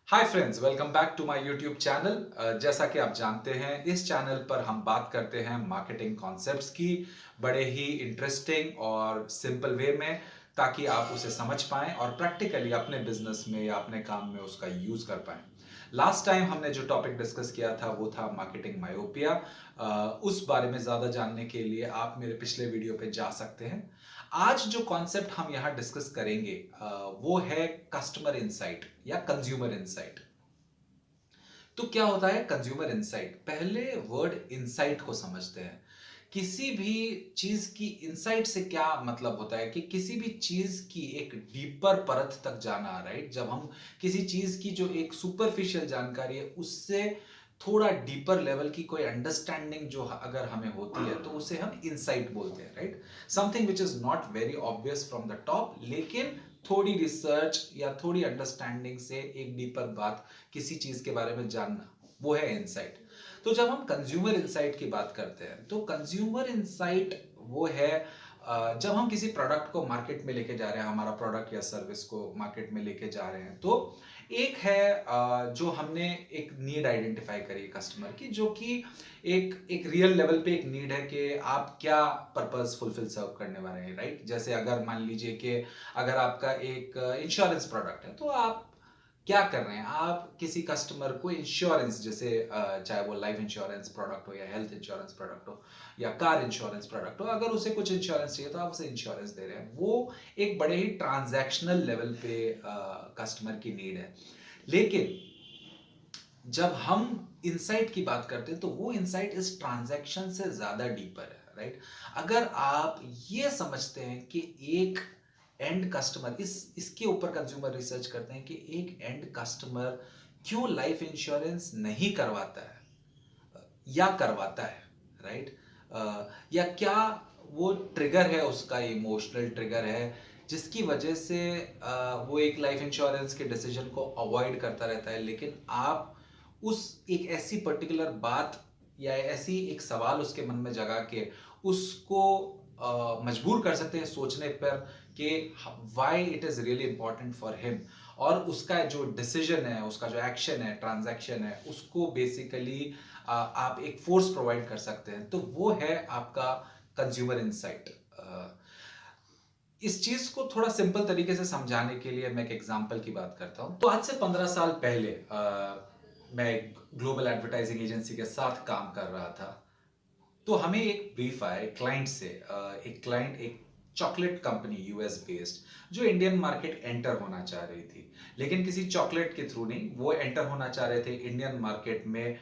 Hi friends, welcome back to my YouTube channel. जैसा कि आप जानते हैं, इस चैनल पर हम बात करते हैं मार्केटिंग कॉन्सेप्ट्स की बड़े ही इंटरेस्टिंग और सिंपल वे में, ताकि आप उसे समझ पाएं और प्रैक्टिकली अपने बिजनेस में या अपने काम में उसका यूज कर पाएं। लास्ट टाइम हमने जो टॉपिक डिस्कस किया था वो था मार्केटिंग मायोपिया। उस बारे में ज़्यादा जानने के लिए आप मेरे पिछले वीडियो पे जा सकते हैं। आज जो कॉन्सेप्ट हम यहाँ डिस्कस करेंगे वो है कस्टमर इंसाइट या कंज्यूमर इंसाइट। तो क्या होता है कंज्यूमर इंसाइट? पहले वर्ड इंसाइट को समझते हैं। किसी भी चीज की इंसाइट से क्या मतलब होता है कि किसी भी चीज की एक डीपर परत तक जाना, राइट? जब हम किसी चीज की जो एक सुपरफिशियल जानकारी है उससे थोड़ा डीपर लेवल की कोई अंडरस्टैंडिंग जो अगर हमें होती है तो उसे हम इंसाइट बोलते हैं, right? Something which is not very obvious from the top, लेकिन थोड़ी रिसर्च या थोड़ी अंडरस्टैंडिंग से एक डीपर बात किसी चीज के बारे में जानना, वो है इनसाइट। तो जब हम कंज्यूमर इनसाइट की बात करते हैं तो कंज्यूमर इनसाइट वो है जब हम किसी प्रोडक्ट को मार्केट में लेके जा रहे हैं, हमारा प्रोडक्ट या सर्विस को मार्केट में लेके जा रहे हैं, तो एक है जो हमने एक नीड आइडेंटिफाई करी कस्टमर की, जो कि एक एक रियल लेवल पे एक नीड है कि आप क्या पर्पस फुलफिल सर्व करने वाले हैं, राइट? जैसे अगर मान लीजिए कि अगर आपका एक इंश्योरेंस प्रोडक्ट है, तो आप क्या कर रहे हैं? आप किसी कस्टमर को इंश्योरेंस, जैसे चाहे वो लाइफ इंश्योरेंस प्रोडक्ट हो या हेल्थ इंश्योरेंस प्रोडक्ट हो या कार इंश्योरेंस प्रोडक्ट हो, अगर उसे कुछ इंश्योरेंस चाहिए तो आप उसे इंश्योरेंस दे रहे हैं। वो एक बड़े ही ट्रांजैक्शनल लेवल पे कस्टमर की नीड है। लेकिन जब हम इंसाइट की बात करते हैं तो वो इंसाइट इस ट्रांजैक्शन से ज्यादा डीपर है, राइट? अगर आप ये समझते हैं कि एक एंड कस्टमर, इस इसके ऊपर कंज्यूमर रिसर्च करते हैं कि एक एंड कस्टमर क्यों लाइफ इंश्योरेंस नहीं करवाता है या करवाता है, राइट? या क्या वो ट्रिगर है, उसका इमोशनल ट्रिगर है जिसकी वजह से वो एक लाइफ इंश्योरेंस के डिसीजन को अवॉइड करता रहता है। लेकिन आप उस एक ऐसी पर्टिकुलर बात या ऐसी एक सवाल उसके मन में जगा के उसको मजबूर कर सकते हैं सोचने पर कि why it is really important for him, और उसका जो डिसीजन है, उसका जो एक्शन है, ट्रांजैक्शन है, उसको बेसिकली आप एक फोर्स प्रोवाइड कर सकते हैं। तो वो है आपका कंज्यूमर इंसाइट। इस चीज को थोड़ा सिंपल तरीके से समझाने के लिए मैं एक एग्जांपल की बात करता हूं। तो आज से 15 साल पहले मैं एक ग्लोबल एडवर्टाइजिंग एजेंसी के साथ काम कर रहा था। तो हमें एक ब्रीफ आया क्लाइंट से। एक क्लाइंट एक चॉकलेट कंपनी यूएस बेस्ड जो इंडियन मार्केट एंटर होना चाह रही थी, लेकिन किसी चॉकलेट के थ्रू नहीं, वो एंटर होना चाह रहे थे इंडियन मार्केट में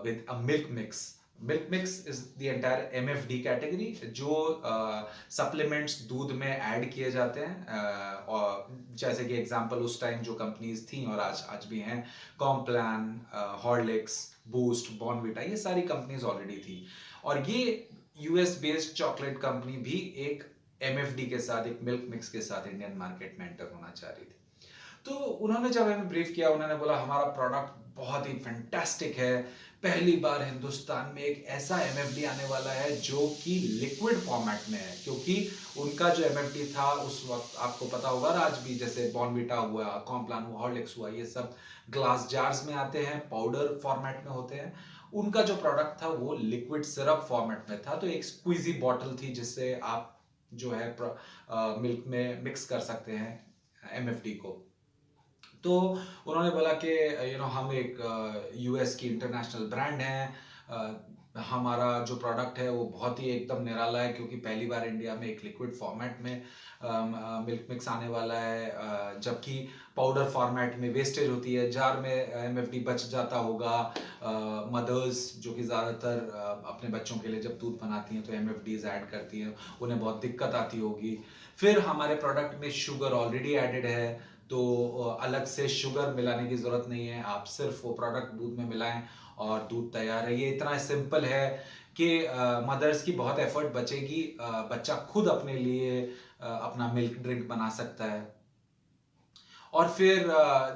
with a milk mix. Milk mix is the entire MFD category, जो सप्लीमेंट्स दूध में ऐड किए जाते हैं। और जैसे कि एग्जांपल उस टाइम जो कंपनीज थी और आज आज भी हैं, कॉम्प्लान, हॉर्लिक्स, बूस्ट, बॉर्नविटा, ये सारी कंपनीज ऑलरेडी थी। और ये यूएस बेस्ड चॉकलेट कंपनी भी एक एमएफडी के साथ, एक मिल्क मिक्स के साथ इंडियन मार्केट में एंटर होना चाह रही थी। तो उन्होंने जब हमें ब्रीफ किया, उन्होंने बोला हमारा प्रोडक्ट बहुत ही फैंटास्टिक है, पहली बार हिंदुस्तान में एक ऐसा एमएफडी आने वाला है जो कि लिक्विड फॉर्मेट में है। क्योंकि उनका जो एमएफडी था उस वक्त, आपको पता होगा, आज भी जैसे बॉर्नविटा हुआ, कॉम्प्लान हुआ, हॉर्लिक्स हुआ, ये सब ग्लास जार्स में आते हैं, पाउडर फॉर्मेट में होते हैं। उनका जो प्रोडक्ट था वो लिक्विड सिरप फॉर्मेट में था। तो एक स्क्वीजी बॉटल थी जिससे आप जो है मिल्क में मिक्स कर सकते हैं एमएफडी को। तो उन्होंने बोला कि हम एक यूएस की इंटरनेशनल ब्रांड है, हमारा जो प्रोडक्ट है वो बहुत ही एकदम निराला है, क्योंकि पहली बार इंडिया में एक लिक्विड फॉर्मेट में मिल्क मिक्स आने वाला है। जबकि पाउडर फॉर्मेट में वेस्टेज होती है, जार में एमएफडी बच जाता होगा। मदर्स जो कि ज़्यादातर अपने बच्चों के लिए जब दूध बनाती हैं तो एमएफडीज ऐड करती हैं, उन्हें बहुत दिक्कत आती होगी। फिर हमारे प्रोडक्ट में शुगर ऑलरेडी एडेड है, तो अलग से शुगर मिलाने की ज़रूरत नहीं है, आप सिर्फ वो प्रोडक्ट दूध में मिलाएं और दूध तैयार है। ये इतना सिंपल है कि मदर्स की बहुत एफर्ट बचेगी, बच्चा खुद अपने लिए अपना मिल्क ड्रिंक बना सकता है। और फिर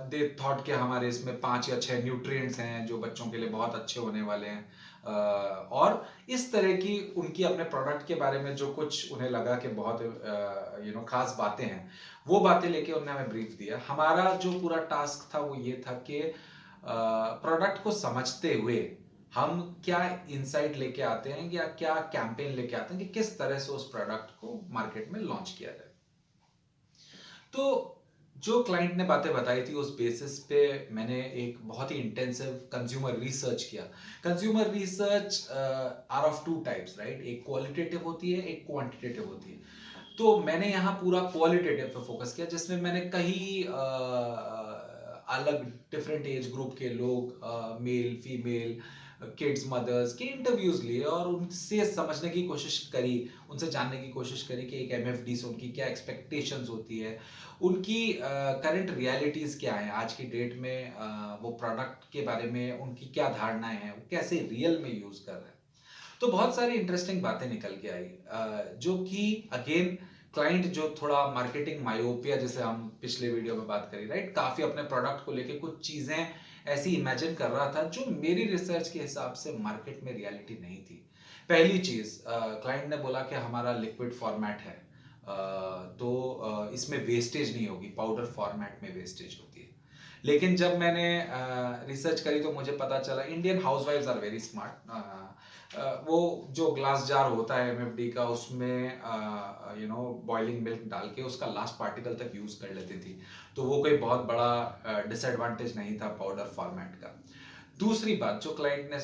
दे थॉट कि हमारे इसमें 5 या 6 न्यूट्रिएंट्स हैं जो बच्चों के लिए बहुत अच्छे होने वाले हैं। और इस तरह की उनकी अपने प्रोडक्ट के बारे में जो कुछ उन्हें लगा कि बहुत खास बातें हैं, वो बातें लेके उन्होंने हमें ब्रीफ दिया। हमारा जो पूरा टास्क था वो ये था कि प्रोडक्ट को समझते हुए हम क्या इंसाइट लेके आते हैं या क्या कैंपेन लेके आते हैं कि किस तरह से उस प्रोडक्ट को मार्केट में लॉन्च किया जाए। तो जो क्लाइंट ने बातें बताई थी उस बेसिस पे मैंने एक बहुत ही इंटेंसिव कंज्यूमर रिसर्च किया। Consumer research are of two types, right? एक क्वालिटेटिव होती है, एक क्वांटिटेटिव होती है। तो मैंने यहाँ पूरा क्वालिटेटिव पे फोकस किया, जिसमें मैंने कई अलग डिफरेंट एज ग्रुप के लोग, मेल फीमेल किड्स मदर्स के इंटरव्यूज लिए और उनसे समझने की कोशिश करी, उनसे जानने की कोशिश करी कि एक एमएफडी से उनकी क्या एक्सपेक्टेशंस होती है, उनकी करंट रियलिटीज क्या है आज की डेट में, वो प्रोडक्ट के बारे में उनकी क्या धारणाएं हैं, वो कैसे रियल में यूज कर रहे हैं। तो बहुत सारी इंटरेस्टिंग बातें निकल के आई, जो कि अगेन क्लाइंट जो थोड़ा मार्केटिंग मायोपिया, जैसे हम पिछले वीडियो में बात करी, राइट, काफी अपने प्रोडक्ट को लेके कुछ चीजें ऐसी इमेजिन कर रहा था जो मेरी रिसर्च के हिसाब से मार्केट में रियलिटी नहीं थी। पहली चीज, क्लाइंट ने बोला कि हमारा लिक्विड फॉर्मेट है, तो इसमें वेस्टेज नहीं होगी, पाउडर फॉर्मेट में वेस्टेज होती है। लेकिन जब मैंने रिसर्च करी तो मुझे पता चला इंडियन हाउसवाइफ्स आर वेरी स्मार्ट। वो जो ग्लास जार होता है एमएफडी का, उसमें बॉइलिंग मिल्क डाल के उसका लास्ट पार्टिकल तक यूज कर लेती थी, तो वो कोई बहुत बड़ा डिसएडवांटेज नहीं था पाउडर फॉर्मेट का। दूसरी बात जो क्लाइंट ने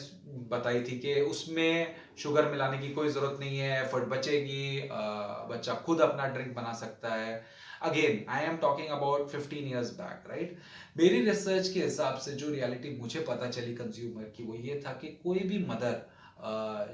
बताई थी कि उसमें शुगर मिलाने की कोई जरूरत नहीं है, एफर्ट बचेगी, बच्चा खुद अपना ड्रिंक बना सकता है। Again I am talking about 15 years back, right? मेरी रिसर्च के हिसाब से जो रियलिटी मुझे पता चली कंज्यूमर की, वो ये था कि कोई भी mother,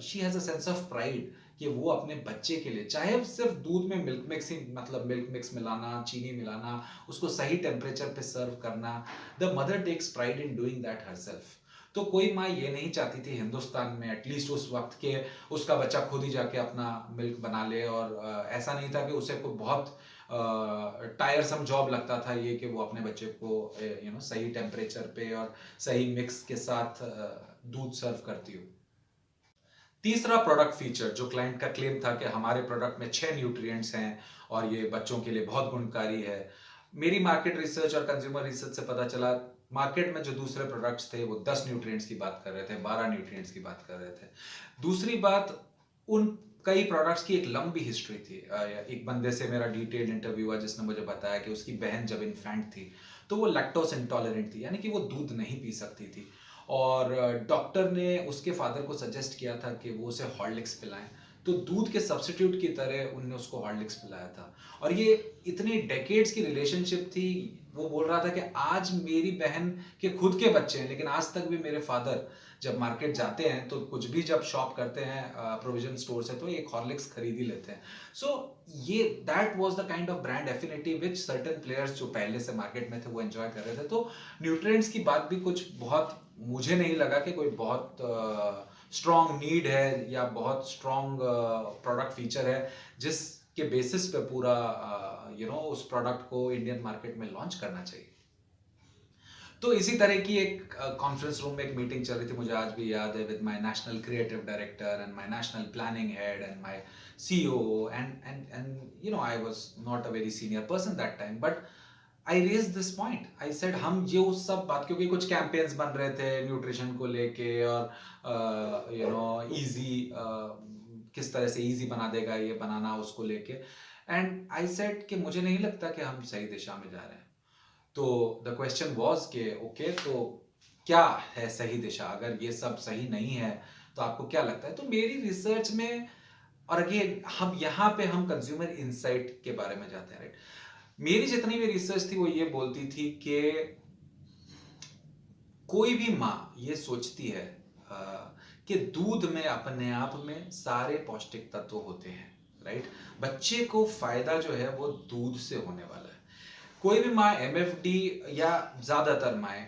she has a sense of pride कि वो अपने बच्चे के लिए, चाहे सिर्फ दूध में मिल्क मिक्स ही, मतलब मिल्क मिक्स मिलाना, चीनी मिलाना, उसको सही टेम्परेचर पे सर्व करना, the mother takes pride in doing that herself. तो कोई माँ ये नहीं चाहती थी हिंदुस्तान में एटलीस्ट उस वक्त के उसका बच्चा खुद ही जाके अपना मिल्क बना ले, और ऐसा नहीं था कि उसे कोई बहुत टायरसम जॉब लगता था ये कि वो अपने बच्चे को सही टेम्परेचर पे और सही मिक्स के साथ दूध सर्व करती हो। तीसरा प्रोडक्ट फीचर जो क्लाइंट का क्लेम था कि हमारे प्रोडक्ट में 6 न्यूट्रिएंट्स हैं और ये बच्चों के लिए बहुत गुणकारी है। मेरी मार्केट रिसर्च और कंज्यूमर रिसर्च से पता चला मार्केट में जो दूसरे प्रोडक्ट्स थे वो 10 न्यूट्रिएंट्स की बात कर रहे थे, 12 न्यूट्रिएंट्स की बात कर रहे थे। दूसरी बात, उन कई प्रोडक्ट्स की एक लंबी हिस्ट्री थी। एक बंदे से मेरा डिटेल्ड इंटरव्यू हुआ जिसने मुझे बताया कि उसकी बहन जब इन्फेंट थी तो वो लैक्टोज इंटॉलरेंट थी, यानी कि वो दूध नहीं पी सकती थी, और डॉक्टर ने उसके फादर को सजेस्ट किया था कि वो उसे हॉर्लिक्स पिलाएं। तो दूध के सब्स्टिट्यूट की तरह उनने उसको हॉर्लिक्स पिलाया था, और ये इतनी डेकेड्स की रिलेशनशिप थी। वो बोल रहा था कि आज मेरी बहन के खुद के बच्चे हैं, लेकिन आज तक भी मेरे फादर जब मार्केट जाते हैं तो कुछ भी जब शॉप करते हैं प्रोविजन स्टोर से, तो एक हॉर्लिक्स खरीद ही लेते हैं। सो ये that was the kind of brand affinity which certain players जो पहले से मार्केट में थे वो एंजॉय कर रहे थे। तो न्यूट्रिएंट्स की बात भी कुछ बहुत, मुझे नहीं लगा कि कोई बहुत स्ट्रॉन्ग नीड है या बहुत स्ट्रॉन्ग प्रोडक्ट फीचर है जिसके बेसिस पे पूरा उस प्रोडक्ट को इंडियन मार्केट में लॉन्च करना चाहिए। तो इसी तरह की एक कॉन्फ्रेंस रूम में एक मीटिंग चल रही थी, मुझे आज भी याद है, with my national creative director and my national planning head and my CEO, and I was not a very senior person that time, but I raise this point, I said हम ये उस सब बात, क्योंकि कुछ कैंपेन्स बन रहे थे न्यूट्रिशन को लेके और इजी, किस तरह से इजी बना देगा ये बनाना उसको लेके, एंड आई सेड कि मुझे नहीं लगता कि हम सही दिशा में जा रहे हैं। तो द क्वेश्चन वॉज के ओके, तो क्या है सही दिशा? अगर ये सब सही नहीं है तो आपको क्या लगता है? तो मेरी रिसर्च में, और अगेन हम यहाँ पे हम कंज्यूमर इनसाइट के बारे में जाते हैं, राइट? मेरी जितनी भी रिसर्च थी वो ये बोलती थी कि कोई भी माँ ये सोचती है कि दूध में अपने आप में सारे पौष्टिक तत्व होते हैं, राइट? बच्चे को फायदा जो है वो दूध से होने वाला है। कोई भी माँ एमएफडी, या ज्यादातर माएँ,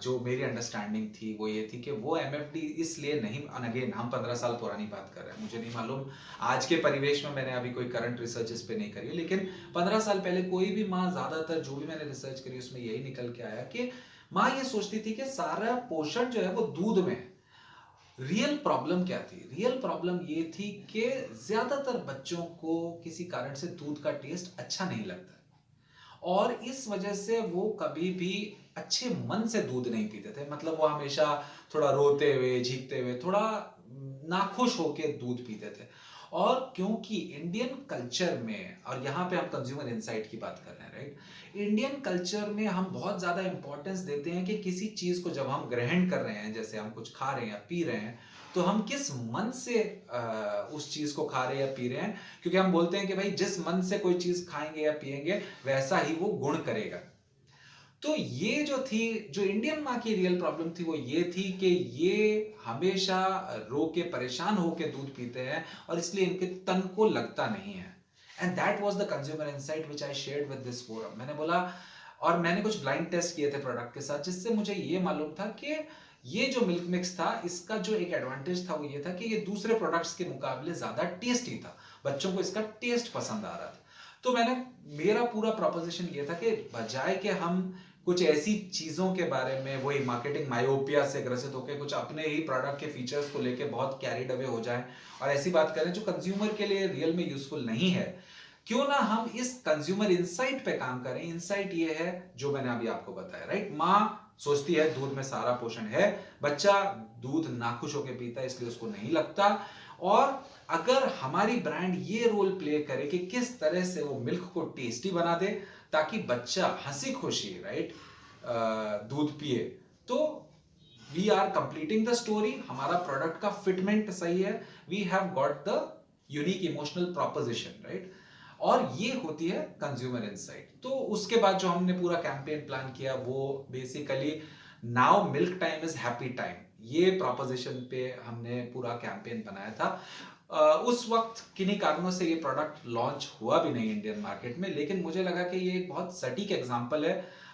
जो मेरी अंडरस्टैंडिंग थी वो ये थी कि वो एमएफडी इसलिए नहीं, अगेन हम 15 साल पुरानी बात कर रहे हैं, मुझे नहीं मालूम आज के परिवेश में, मैंने अभी कोई करंट रिसर्च इस पे नहीं करी, लेकिन 15 साल पहले कोई भी माँ, ज्यादातर जो भी मैंने रिसर्च करी उसमें यही निकल के आया कि माँ ये सोचती थी कि सारा पोषण जो है वो दूध में है। रियल प्रॉब्लम क्या थी? रियल प्रॉब्लम ये थी कि ज्यादातर बच्चों को किसी कारण से दूध का टेस्ट अच्छा नहीं लगता और इस वजह से वो कभी भी अच्छे मन से दूध नहीं पीते थे। मतलब वो हमेशा थोड़ा रोते हुए, झीकते हुए, थोड़ा नाखुश होके दूध पीते थे। और क्योंकि इंडियन कल्चर में, और यहाँ पे हम कंज्यूमर इनसाइट की बात कर रहे हैं, राइट, इंडियन कल्चर में हम बहुत ज्यादा इंपॉर्टेंस देते हैं कि किसी चीज को जब हम ग्रहण कर रहे हैं, जैसे हम कुछ खा रहे हैं या पी रहे हैं, तो हम किस मन से उस चीज को खा रहे हैं या पी रहे हैं। क्योंकि हम बोलते हैं कि भाई जिस मन से कोई चीज खाएंगे या पिएंगे वैसा ही वो गुण करेगा। तो ये जो थी, जो इंडियन माँ की रियल प्रॉब्लम थी, वो ये थी कि ये हमेशा रो के परेशान होके दूध पीते हैं और इसलिए इनके तन को लगता नहीं है। And that was the consumer insight which I shared with this forum. मैंने बोला, और मैंने कुछ ब्लाइंड टेस्ट किए थे प्रोडक्ट के साथ, जिससे मुझे ये मालूम था कि ये जो मिल्क मिक्स था, इसका जो एक एडवांटेज था वो ये था कि ये दूसरे प्रोडक्ट्स के मुकाबले ज्यादा टेस्टी था। बच्चों को इसका टेस्ट पसंद आ रहा था। तो मेरा पूरा प्रोपोजिशन ये था कि बजाय कि हम कुछ ऐसी चीजों के बारे में, वही मार्केटिंग मायोपिया से ग्रसित होकर कुछ अपने ही प्रोडक्ट के फीचर्स को लेके बहुत कैरिड अवे हो जाएं और ऐसी बात करें जो कंज्यूमर के लिए रियल में यूजफुल नहीं है, क्यों ना हम इस कंज्यूमर इंसाइट पे काम करें। इंसाइट ये है जो मैंने अभी आपको बताया, राइट। माँ सोचती है दूध में सारा पोषण है, बच्चा दूध नाखुश होकर पीता है इसलिए उसको नहीं लगता। और अगर हमारी ब्रांड ये रोल प्ले करे कि किस तरह से वो मिल्क को टेस्टी बना दे ताकि बच्चा हंसी खुशी, राइट, दूध पिए, तो we are completing the story. हमारा प्रोडक्ट का फिटमेंट सही है, we have got the unique emotional proposition, right. और ये होती है कंज्यूमर इनसाइट। तो उसके बाद जो हमने पूरा कैंपेन प्लान किया वो basically now milk time is happy time, ये प्रोपोजिशन पे हमने पूरा कैंपेन बनाया था। उस वक्त किन्हीं कारणों से ये प्रोडक्ट लॉन्च हुआ भी नहीं इंडियन मार्केट में, लेकिन मुझे लगा कि ये एक बहुत सटीक एग्जांपल है,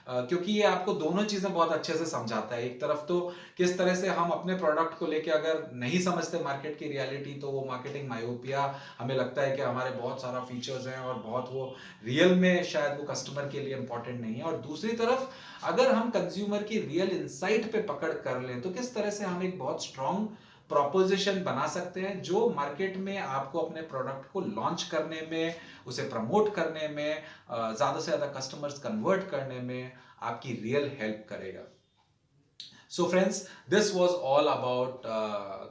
क्योंकि ये आपको दोनों चीजें बहुत अच्छे से समझाता है। एक तरफ तो किस तरह से हम अपने प्रोडक्ट को लेके अगर नहीं समझते मार्केट की रियलिटी, तो वो मार्केटिंग मायोपिया, हमें लगता है कि हमारे बहुत सारा फीचर्स हैं और बहुत वो रियल में शायद वो कस्टमर के लिए इंपॉर्टेंट नहीं है। और दूसरी तरफ अगर हम कंज्यूमर की रियल इंसाइट पे पकड़ कर लें तो किस तरह से हम एक बहुत स्ट्रांग प्रोपोजिशन बना सकते हैं जो मार्केट में आपको अपने प्रोडक्ट को लॉन्च करने में, उसे प्रमोट करने में, ज्यादा से ज्यादा कस्टमर्स कन्वर्ट करने में आपकी रियल हेल्प करेगा। So friends, this was all about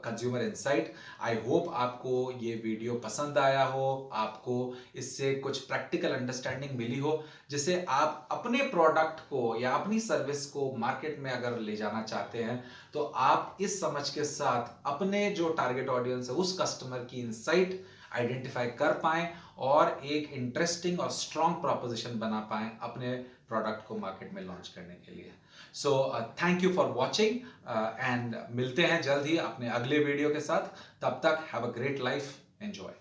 consumer insight. I hope आपको ये वीडियो पसंद आया हो, आपको इससे कुछ प्रैक्टिकल अंडरस्टैंडिंग मिली हो, जिससे आप अपने प्रोडक्ट को या अपनी सर्विस को मार्केट में अगर ले जाना चाहते हैं तो आप इस समझ के साथ अपने जो टारगेट ऑडियंस है उस कस्टमर की इनसाइट आइडेंटिफाई कर पाएं और एक इंटरेस्टिंग और स्ट्रॉन्ग प्रोपोजिशन बना पाएं अपने प्रोडक्ट को मार्केट में लॉन्च करने के लिए। So thank you for watching and मिलते हैं जल्द ही अपने अगले वीडियो के साथ। तब तक have a great life, enjoy.